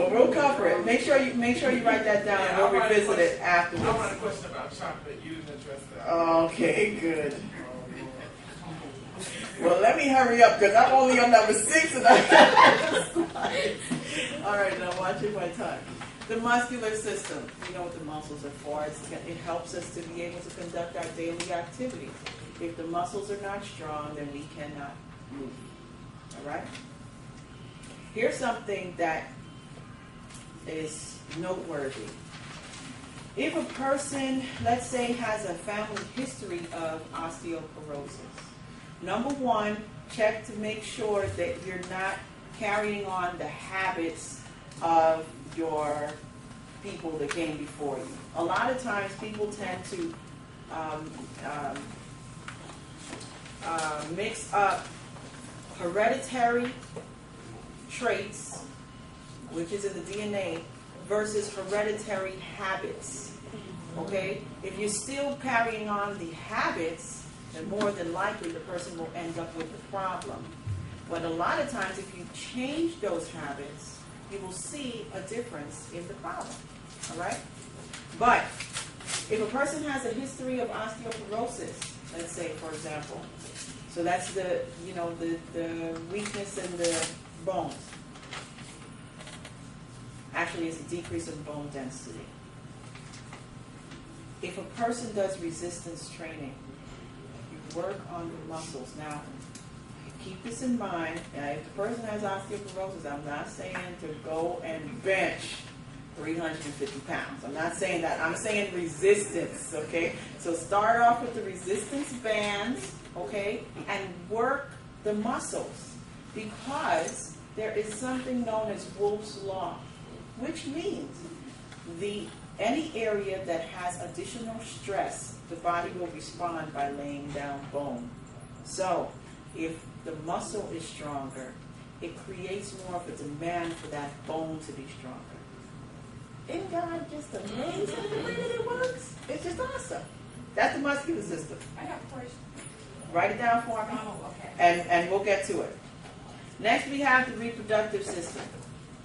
Well, we'll cover it. Make sure you write that down. Yeah, and we'll revisit it I afterwards. want a question about chocolate. You didn't address that. Okay, good. Well, let me hurry up because I'm only on number 6 and I got all right, now watching my time. The muscular system. You know what the muscles are for. It helps us to be able to conduct our daily activities. If the muscles are not strong, then we cannot move. All right? Here's something that is noteworthy. If a person, let's say, has a family history of osteoporosis, number one, check to make sure that you're not carrying on the habits of your people that came before you. A lot of times people tend to mix up hereditary traits, which is in the DNA, versus hereditary habits. Okay? If you're still carrying on the habits, then more than likely the person will end up with the problem. But a lot of times if you change those habits, you will see a difference in the problem. All right? But if a person has a history of osteoporosis, let's say, for example, so that's the weakness in the bones. Actually, it's a decrease in bone density. If a person does resistance training, you work on the muscles. Now, keep this in mind. If the person has osteoporosis, I'm not saying to go and bench 350 pounds. I'm not saying that. I'm saying resistance, okay? So start off with the resistance bands, okay, and work the muscles, because there is something known as Wolff's Law, which means any area that has additional stress, the body will respond by laying down bone. So if the muscle is stronger, it creates more of a demand for that bone to be stronger. Isn't God just amazing the way that it works? It's just awesome. That's the muscular system. I have a question. Write it down for me, Oh, okay. and we'll get to it. Next, we have the reproductive system.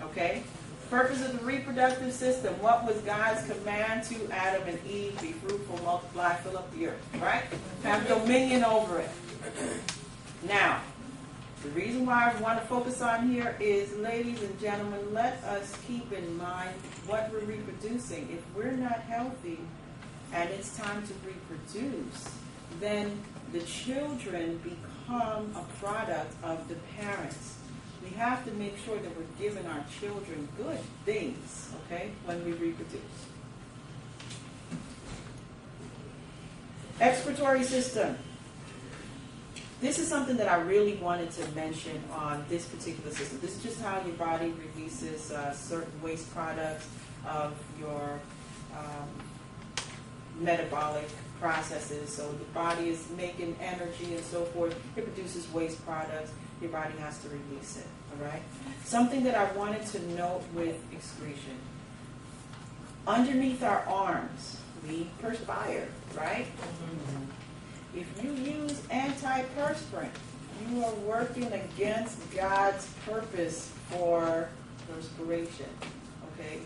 Okay? Purpose of the reproductive system. What was God's command to Adam and Eve? Be fruitful, multiply, fill up the earth. Right? Have dominion over it. Now, the reason why I want to focus on here is, ladies and gentlemen, let us keep in mind what we're reproducing. If we're not healthy and it's time to reproduce, then the children become a product of the parents. We have to make sure that we're giving our children good things, okay, when we reproduce. Excretory system. This is something that I really wanted to mention on this particular system. This is just how your body releases certain waste products of your metabolic processes. So the body is making energy and so forth. It produces waste products. Your body has to release it. All right? Something that I wanted to note with excretion. Underneath our arms, we perspire, right? If you use antiperspirant, you are working against God's purpose for perspiration. Okay?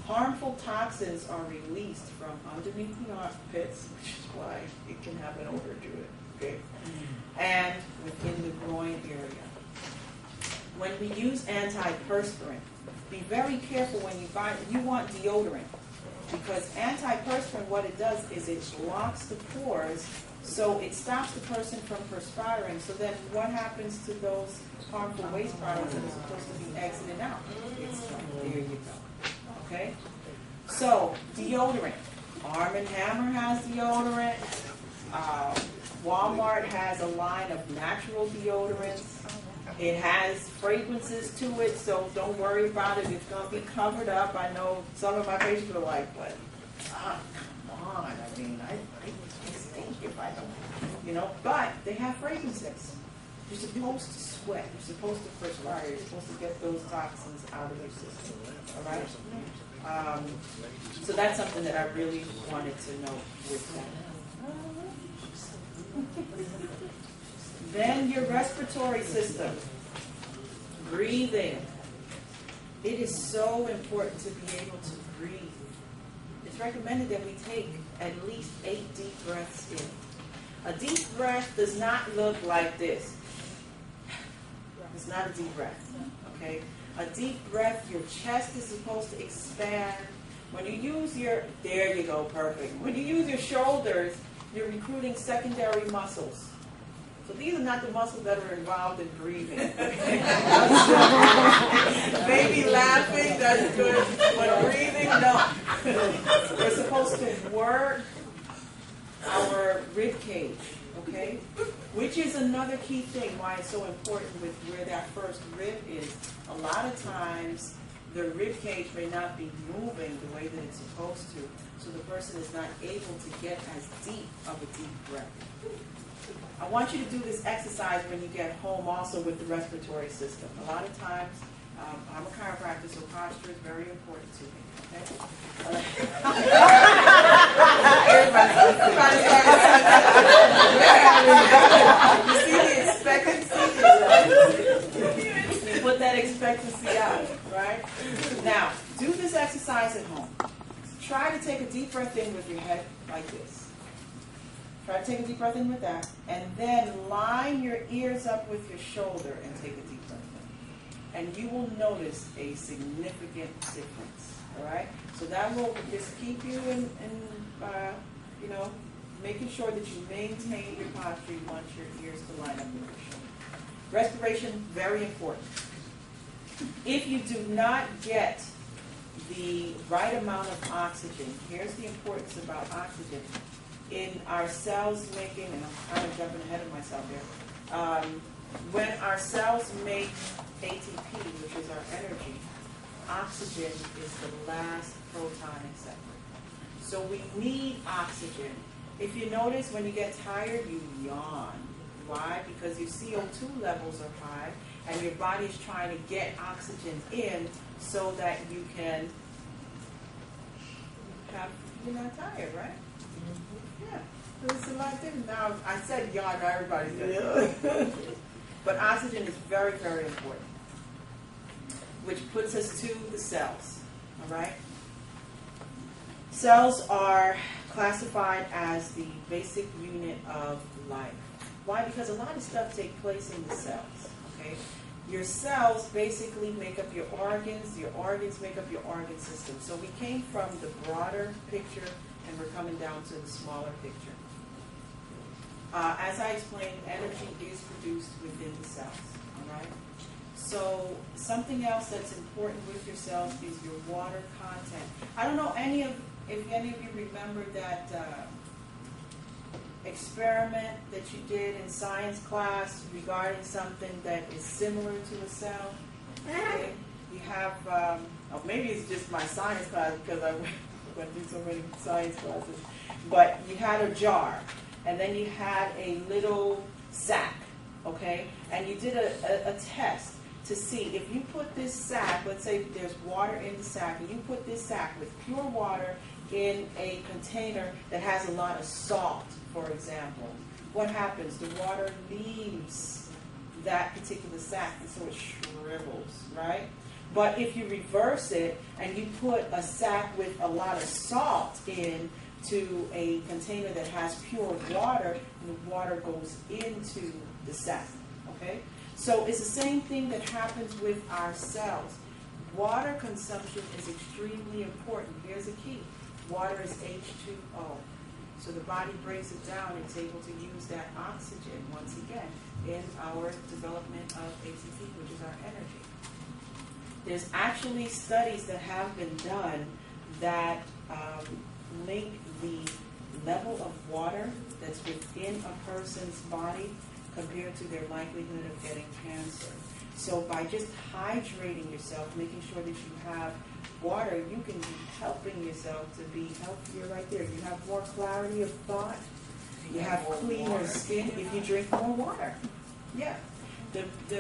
Harmful toxins are released from underneath the armpits, which is why it can have an odor to it. Okay? And within the groin area. When we use antiperspirant, be very careful when you buy it. You want deodorant, because antiperspirant, what it does is it blocks the pores, so it stops the person from perspiring. So then what happens to those harmful waste products that are supposed to be exiting out? There you go. Okay? So, deodorant. Arm & Hammer has deodorant. Walmart has a line of natural deodorants. It has fragrances to it, so don't worry about it. It's going to be covered up. I know some of my patients are like, but, come on. I mean, I stink if I don't, but they have fragrances. You're supposed to sweat. You're supposed to perspire. You're supposed to get those toxins out of your system. All right? So that's something that I really wanted to note with that. Then your respiratory system. Breathing. it is so important to be able to breathe. It's recommended that we take at least 8 deep breaths in. A deep breath does not look like this. It's not a deep breath, okay? A deep breath, your chest is supposed to expand. When you use there you go, perfect. When you use your shoulders, you're recruiting secondary muscles. So these are not the muscles that are involved in breathing. Okay? Maybe laughing, that's good, but breathing, no. We're supposed to work our rib cage, okay? Which is another key thing why it's so important with where that first rib is. A lot of times the rib cage may not be moving the way that it's supposed to, so the person is not able to get as deep of a deep breath. I want you to do this exercise when you get home also with the respiratory system. A lot of times, I'm a chiropractor, so posture is very important to me. Okay? You see the expectancy? Right? You put that expectancy out, right? Now, do this exercise at home. Try to take a deep breath in with your head like this. Try to take a deep breath in with that, and then line your ears up with your shoulder and take a deep breath in. And you will notice a significant difference, all right? So that will just keep you in making sure that you maintain your posture. You want your ears to line up with your shoulder. Respiration, very important. If you do not get the right amount of oxygen, here's the importance about oxygen. In our cells making, and I'm kind of jumping ahead of myself here, when our cells make ATP, which is our energy, oxygen is the last proton acceptor. So we need oxygen. If you notice, when you get tired, you yawn. Why? Because your CO2 levels are high, and your body is trying to get oxygen in so that you can you're not tired, right? Yeah, it's a lot different. Now, I said yawn, now everybody's going But oxygen is very, very important, which puts us to the cells, all right? Cells are classified as the basic unit of life. Why? Because a lot of stuff takes place in the cells, okay? Your cells basically make up your organs make up your organ system. So we came from the broader picture, and we're coming down to the smaller picture. As I explained, energy is produced within the cells, all right? So something else that's important with your cells is your water content. I don't know if any of you remember that experiment that you did in science class regarding something that is similar to a cell. Okay? You have, maybe it's just my science class because I went through so many science classes, but you had a jar, and then you had a little sack, okay? And you did a test to see if you put this sack, let's say there's water in the sack, and you put this sack with pure water in a container that has a lot of salt, for example, what happens? The water leaves that particular sack, and so it shrivels, right? But if you reverse it and you put a sack with a lot of salt in to a container that has pure water, the water goes into the sack, okay? So it's the same thing that happens with our cells. Water consumption is extremely important. Here's a key. Water is H2O. So the body breaks it down, it's able to use that oxygen once again in our development of ATP, which is our energy. There's actually studies that have been done that link the level of water that's within a person's body compared to their likelihood of getting cancer. So by just hydrating yourself, making sure that you have water, you can be helping yourself to be healthier right there. You have more clarity of thought. You have cleaner skin if you drink more water. Yeah. The